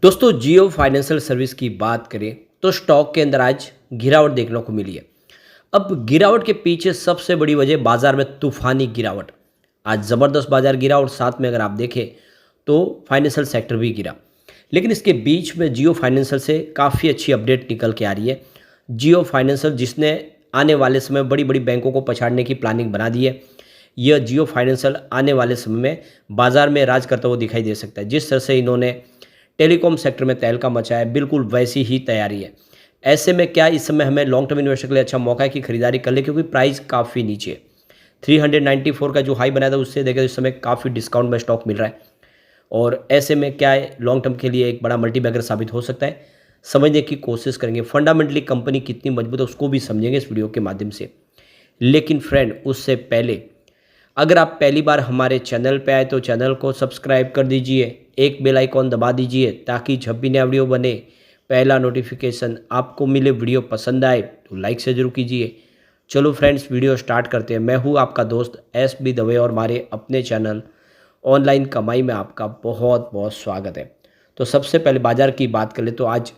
दोस्तों जियो financial service की बात करें तो स्टॉक के अंदर आज गिरावट देखने को मिली है। अब गिरावट के पीछे सबसे बड़ी वजह बाजार में तूफानी गिरावट। आज ज़बरदस्त बाजार गिरा और साथ में अगर आप देखें तो फाइनेंशियल सेक्टर भी गिरा। लेकिन इसके बीच में जियो फाइनेंशियल से काफ़ी अच्छी अपडेट निकल के आ रही है। जियो फाइनेंशियल जिसने आने वाले समय बड़ी बड़ी बैंकों को पछाड़ने की प्लानिंग बना दी है, यह जियो फाइनेंशियल आने वाले समय में बाजार में राज करता हुआ दिखाई दे सकता है। जिस तरह से इन्होंने टेलीकॉम सेक्टर में तहलका मचाया है, बिल्कुल वैसी ही तैयारी है। ऐसे में क्या इस समय हमें लॉन्ग टर्म इन्वेस्टर के लिए अच्छा मौका है कि खरीदारी कर ले, क्योंकि प्राइस काफ़ी नीचे है। 394 का जो हाई बनाया था उससे देखें तो इस समय काफ़ी डिस्काउंट में स्टॉक मिल रहा है। और ऐसे में क्या है, लॉन्ग टर्म के लिए एक बड़ा मल्टीबैगर साबित हो सकता है। समझने की कोशिश करेंगे, फंडामेंटली कंपनी कितनी मजबूत है उसको भी समझेंगे इस वीडियो के माध्यम से। लेकिन फ्रेंड, उससे पहले अगर आप पहली बार हमारे चैनल पे आए तो चैनल को सब्सक्राइब कर दीजिए, एक बेल आइकॉन दबा दीजिए ताकि जब भी नया वीडियो बने पहला नोटिफिकेशन आपको मिले। वीडियो पसंद आए तो लाइक से जरूर कीजिए। चलो फ्रेंड्स, वीडियो स्टार्ट करते हैं। मैं हूँ आपका दोस्त एस बी दवे और हमारे अपने चैनल ऑनलाइन कमाई में आपका बहुत बहुत स्वागत है। तो सबसे पहले बाजार की बात कर ले तो आज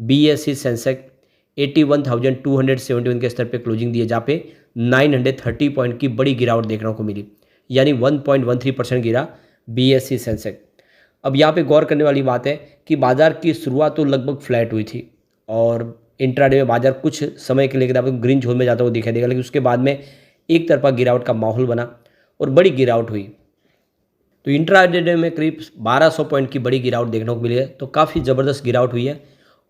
BSE सेंसेक्स 81,271 के स्तर पे क्लोजिंग दिए, जहाँ पे 930 पॉइंट की बड़ी गिरावट देखने को मिली, यानी 1.13% गिरा BSE सेंसेक्स। अब यहाँ पे गौर करने वाली बात है कि बाजार की शुरुआत तो लगभग फ्लैट हुई थी और इंट्राडे में बाजार कुछ समय के लिए आपको ग्रीन जोन में जाता हुआ दिखाई देगा, लेकिन उसके बाद में एक तरफा गिरावट का माहौल बना और बड़ी गिरावट हुई। तो इंट्राडे में करीब 1200 पॉइंट की बड़ी गिरावट देखने को मिली है, तो काफ़ी ज़बरदस्त गिरावट हुई है।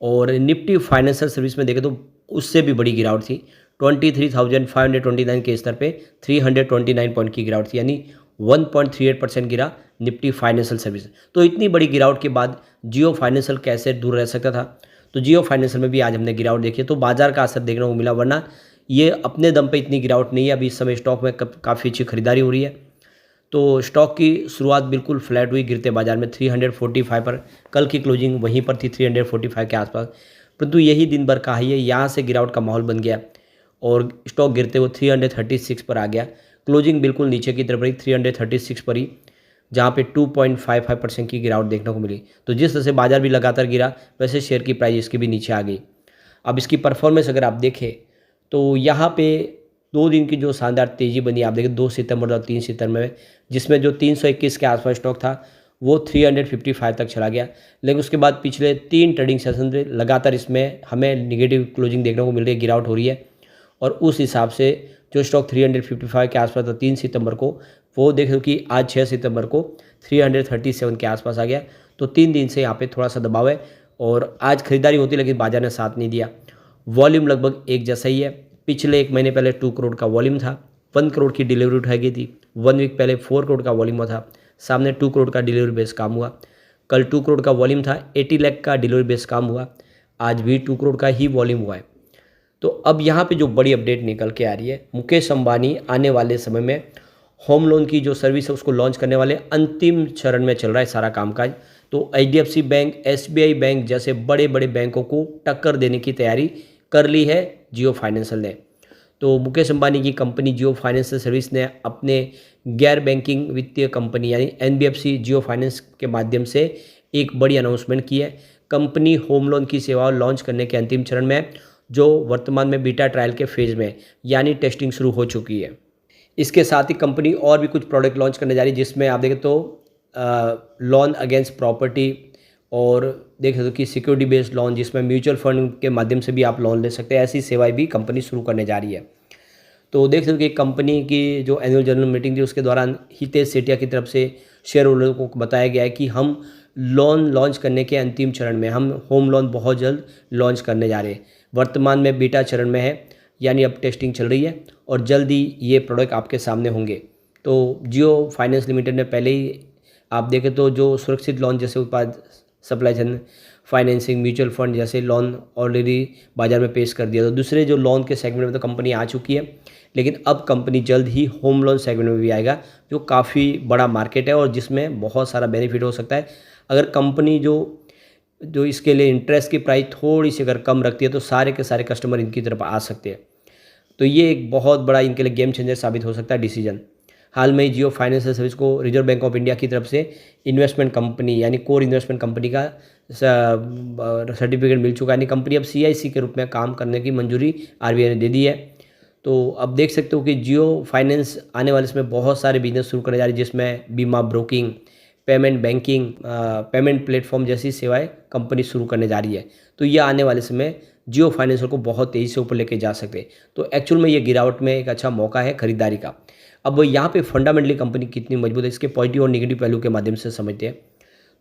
और निफ्टी फाइनेंशियल सर्विस में देखें तो उससे भी बड़ी गिरावट थी। 23,529 के स्तर पे 329 पॉइंट की गिरावट थी, यानी 1.38% गिरा निफ्टी फाइनेंशियल सर्विस। तो इतनी बड़ी गिरावट के बाद जियो फाइनेंशियल कैसे दूर रह सकता था। तो जियो फाइनेंशियल में भी आज हमने गिरावट देखी है, तो बाजार का असर देखने को मिला, वरना ये अपने दम पे इतनी गिरावट नहीं है। अभी इस समय स्टॉक में काफ़ी अच्छी खरीदारी हो रही है। तो स्टॉक की शुरुआत बिल्कुल फ्लैट हुई गिरते बाजार में 345 पर। कल की क्लोजिंग वहीं पर थी 345 के आसपास, परंतु यही दिन भर का हाई है। यहाँ से गिरावट का माहौल बन गया और स्टॉक गिरते हुए 336 पर आ गया। क्लोजिंग बिल्कुल नीचे की तरफ रही 336 पर ही, जहाँ पे 2.55% की गिरावट देखने को मिली। तो जिस तरह से बाजार भी लगातार गिरा, वैसे शेयर की प्राइस इसकी भी नीचे आ गई। अब इसकी परफॉर्मेंस अगर आप देखें तो यहाँ पे 2 दिन की जो शानदार तेज़ी बनी, आप देखें 2 सितंबर और 3 सितंबर में, जिसमें जो 321 के आसपास स्टॉक था वो 355 तक चला गया। लेकिन उसके बाद पिछले 3 ट्रेडिंग सेशन से लगातार इसमें हमें निगेटिव क्लोजिंग देखने को मिल रही है, गिरावट हो रही है। और उस हिसाब से जो स्टॉक 355 के आसपास था 3 सितंबर को, वो देखो कि आज 6 सितंबर को 337 के आसपास आ गया। तो 3 दिन से यहाँ पे थोड़ा सा दबाव है और आज खरीदारी होती, लेकिन बाजार ने साथ नहीं दिया। वॉल्यूम लगभग एक जैसा ही है। पिछले 1 महीने पहले 2 करोड़ का वॉल्यूम था, 1 करोड़ की डिलीवरी उठाई गई थी। 1 वीक पहले 4 करोड़ का वॉल्यूम हुआ था, सामने 2 करोड़ का डिलीवरी बेस काम हुआ। कल 2 करोड़ का वॉल्यूम था, 80 लाख का डिलीवरी बेस काम हुआ। आज भी 2 करोड़ का ही वॉल्यूम हुआ है। तो अब यहाँ पे जो बड़ी अपडेट निकल के आ रही है, मुकेश अंबानी आने वाले समय में होम लोन की जो सर्विस है उसको लॉन्च करने वाले, अंतिम चरण में चल रहा है सारा कामकाज। तो HDFC बैंक, SBI बैंक जैसे बड़े बड़े बैंकों को टक्कर देने की तैयारी कर ली है जियो फाइनेंशियल ने। तो मुकेश अंबानी की कंपनी जियो फाइनेंशियल सर्विस ने अपने गैर बैंकिंग वित्तीय कंपनी यानी NBFC जियो फाइनेंस के माध्यम से एक बड़ी अनाउंसमेंट की है। कंपनी होम लोन की सेवा लॉन्च करने के अंतिम चरण में है, जो वर्तमान में बीटा ट्रायल के फेज़ में, यानी टेस्टिंग शुरू हो चुकी है। इसके साथ ही कंपनी और भी कुछ प्रोडक्ट लॉन्च करने जा रही है, जिसमें आप देखें तो लोन अगेंस्ट प्रॉपर्टी और देख सकते हो कि सिक्योरिटी बेस्ड लोन, जिसमें म्यूचुअल फंड के माध्यम से भी आप लोन ले सकते हैं। ऐसी सेवाएं भी कंपनी शुरू करने जा रही है। तो देख सकते हो कि कंपनी की जो एनुअल जनरल मीटिंग थी उसके दौरान हितेश सेठिया की तरफ से शेयर होल्डर को बताया गया है कि हम लोन लॉन्च करने के अंतिम चरण में, हम होम लोन बहुत जल्द लॉन्च करने जा रहे हैं। वर्तमान में बीटा चरण में है, यानी अब टेस्टिंग चल रही है और जल्दी ये प्रोडक्ट आपके सामने होंगे। तो जियो फाइनेंस लिमिटेड ने पहले ही आप देखें तो जो सुरक्षित लोन जैसे उत्पाद, supply chain financing, mutual fund जैसे लोन ऑलरेडी बाजार में पेश कर दिया। तो दूसरे जो लोन के सेगमेंट में तो कंपनी आ चुकी है, लेकिन अब कंपनी जल्द ही होम लोन सेगमेंट में भी आएगा, जो काफ़ी बड़ा मार्केट है और जिसमें बहुत सारा बेनिफिट हो सकता है। अगर कंपनी जो जो इसके लिए इंटरेस्ट की प्राइस थोड़ी सी अगर कम रखती है तो सारे के सारे कस्टमर इनकी तरफ आ सकते हैं। तो ये एक बहुत बड़ा इनके लिए गेम चेंजर साबित हो सकता है डिसीजन। हाल में ही जियो फाइनेंशियल सर्विस को रिजर्व बैंक ऑफ इंडिया की तरफ से इन्वेस्टमेंट कंपनी यानी कोर इन्वेस्टमेंट कंपनी का सर्टिफिकेट मिल चुका है, यानी कंपनी अब CIC के रूप में काम करने की मंजूरी RBI ने दे दी है। तो अब देख सकते हो कि जियो फाइनेंस आने वाले इसमें बहुत सारे बिजनेस शुरू करने जा रही है, जिसमें बीमा, broking, payment, banking, payment platform जैसी सेवाएं कंपनी शुरू करने जा रही है। तो ये आने वाले समय जियो फाइनेंशियल को बहुत तेज़ी से ऊपर लेके जा सकते हैं। तो एक्चुअल में ये गिरावट में एक अच्छा मौका है खरीदारी का। अब यहाँ पे फंडामेंटली कंपनी कितनी मजबूत है, इसके पॉजिटिव और नेगेटिव पहलू के माध्यम से समझते हैं।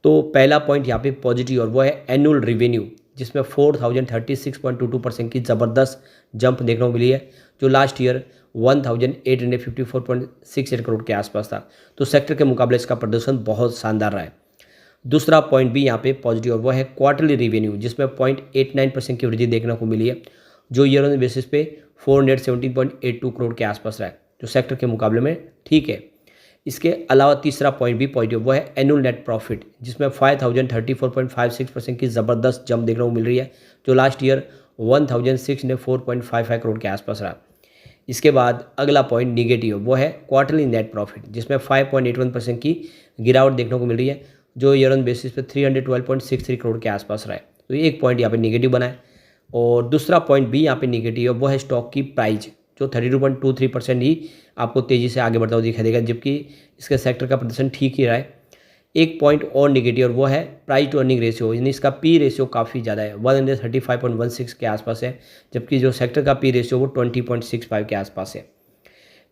तो पहला पॉइंट यहाँ पे पॉजिटिव और वो है एनुअल रेवेन्यू, जिसमें 4036.22% की ज़बरदस्त जंप देखने को मिली है, जो लास्ट ईयर 1854.68 करोड़ के आसपास था। तो सेक्टर के मुकाबले इसका प्रदर्शन बहुत शानदार रहा है। दूसरा पॉइंट भी यहाँ पे पॉजिटिव और वो है क्वार्टरली रेवेन्यू, जिसमें 0.89% की वृद्धि देखने को मिली है, जो ईयर ऑन बेसिस पे 417.82 करोड़ के आसपास रहा है, जो सेक्टर के मुकाबले में ठीक है। इसके अलावा तीसरा पॉइंट भी पॉजिटिव वो है एनुअल नेट प्रॉफिट, जिसमें 5034.56% की ज़बरदस्त जंप देखने को मिल रही है, जो लास्ट ईयर 1604.55 करोड़ के आसपास रहा। इसके बाद अगला पॉइंट निगेटिव वो है क्वार्टरली नेट प्रॉफिट, जिसमें 5.81% की गिरावट देखने को मिल रही है, जो ईयर ऑन बेसिस पे 312.63 करोड़ के आसपास रहा है। तो ये एक पॉइंट यहाँ पे निगेटिव बना है। और दूसरा पॉइंट भी यहाँ पे निगेटिव है, वो है स्टॉक की प्राइस, जो 32.23% ही आपको तेज़ी से आगे बढ़ता हुआ दिखाई देगा, जबकि इसके सेक्टर का प्रदर्शन ठीक ही रहा है। एक पॉइंट और निगेटिव और वो है प्राइस टू अर्निंग रेशियो, यानी इसका P रेशियो काफ़ी ज़्यादा है, 135.16 के आसपास है, जबकि जो सेक्टर का P रेशियो वो 20.65 के आसपास है।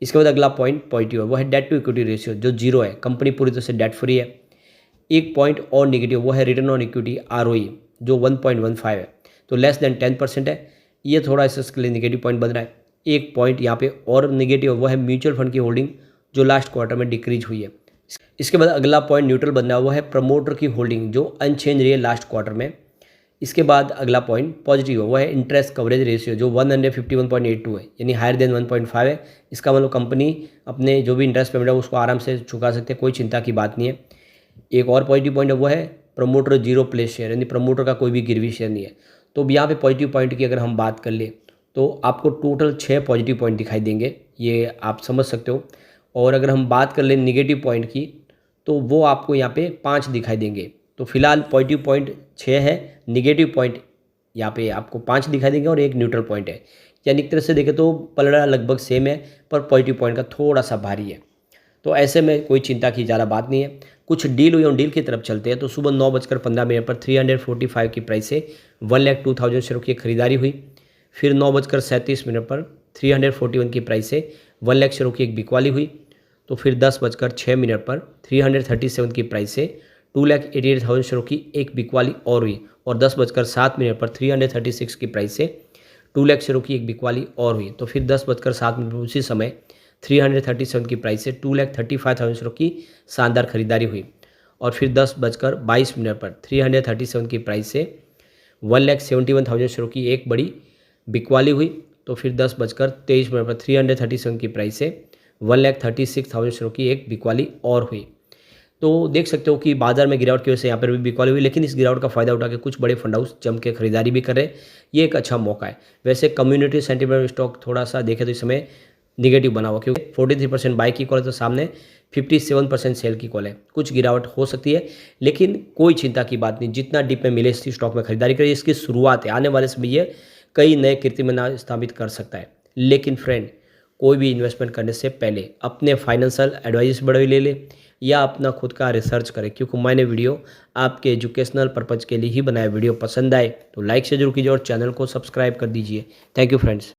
इसके बाद अगला पॉइंट पॉजिटिव है, वो है डेट टू इक्विटी रेशियो, जो 0 है, कंपनी पूरी तरह से डेट फ्री है। एक पॉइंट और निगेटिव वो है रिटर्न ऑन इक्विटी ROE, जो 1.15 है, तो लेस देन 10% है। ये थोड़ा इसके लिए निगेटिव पॉइंट बन रहा है। एक पॉइंट यहाँ पे और निगेटिव वो है म्यूचुअल फंड की होल्डिंग, जो लास्ट क्वार्टर में डिक्रीज हुई है। इसके बाद अगला पॉइंट न्यूट्रल बन रहा है, वो है प्रमोटर की होल्डिंग, जो अनचेंज रही है लास्ट क्वार्टर में। इसके बाद अगला पॉइंट पॉजिटिव है, वो है इंटरेस्ट कवरेज रेशियो, जो 151.82 है, यानी हायर देन 1.5 है। इसका मतलब कंपनी अपने जो भी इंटरेस्ट पेमेंट है उसको आराम से चुका सकते हैं, कोई चिंता की बात नहीं है। एक और पॉजिटिव पॉइंट है, वो है प्रमोटर जीरो प्लेस शेयर, यानी प्रमोटर का कोई भी गिरवी शेयर नहीं है। तो यहाँ पे पॉजिटिव पॉइंट की अगर हम बात कर ले तो आपको टोटल 6 पॉजिटिव पॉइंट दिखाई देंगे, ये आप समझ सकते हो। और अगर हम बात कर लें निगेटिव पॉइंट की, तो वो आपको यहाँ पे 5 दिखाई देंगे। तो फिलहाल पॉजिटिव पॉइंट 6 है, निगेटिव पॉइंट यहाँ पे आपको 5 दिखाई देंगे और एक न्यूट्रल पॉइंट है। यानी एक तरह से देखें तो पलड़ा लगभग सेम है, पर पॉजिटिव पॉइंट का थोड़ा सा भारी है। तो ऐसे में कोई चिंता की ज़्यादा बात नहीं है। कुछ डील हुई, उन डील की तरफ चलते हैं। तो सुबह 9:15 पर 345 की प्राइस से 1,02,000 शेयरों की खरीदारी हुई। फिर 9:37 पर 341 की प्राइस से 1 लाख शेयरों की एक बिकवाली हुई। तो फिर 10:06 पर 337 की प्राइस से 2,88,000 शेयरों की एक बिकवाली और हुई। और 10:07 पर 336 की प्राइस से 2 लाख शेयरों की एक बिकवाली और हुई। तो फिर 10:07 पर उसी समय 337 की प्राइस से 2,35,000 शेयरों की शानदार खरीदारी हुई। और फिर 10:22 पर 337 की प्राइस से 1,71,000 शेयरों की एक बड़ी बिकवाली हुई। तो फिर 10:23 पर 337 की प्राइस से 1,36,000 शेयरों की एक बिकवाली और हुई। तो देख सकते हो कि बाजार में गिरावट की वजह से यहाँ पर भी बिकवाली हुई, लेकिन इस गिरावट का फायदा उठा के कुछ बड़े फंड हाउस जम के खरीदारी भी कर रहे हैं। ये एक अच्छा मौका है। वैसे कम्युनिटी सेंटीमेंट स्टॉक थोड़ा सा देखें तो इस समय निगेटिव बना हुआ, क्योंकि 43% बाई की कॉल है तो सामने 57% सेल की कॉल है। कुछ गिरावट हो सकती है, लेकिन कोई चिंता की बात नहीं। जितना डिप में मिले इसी स्टॉक में खरीदारी करिए, इसकी शुरुआत है। आने वाले समय ये कई नए कीर्तिमान स्थापित कर सकता है। लेकिन फ्रेंड, कोई भी इन्वेस्टमेंट करने से पहले अपने फाइनेंशियल एडवाइस बड़े ले ले या अपना खुद का रिसर्च करें, क्योंकि मैंने वीडियो आपके एजुकेशनल पर्पज़ के लिए ही बनाया। वीडियो पसंद आए तो लाइक से जरूर कीजिए और चैनल को सब्सक्राइब कर दीजिए। Thank you friends.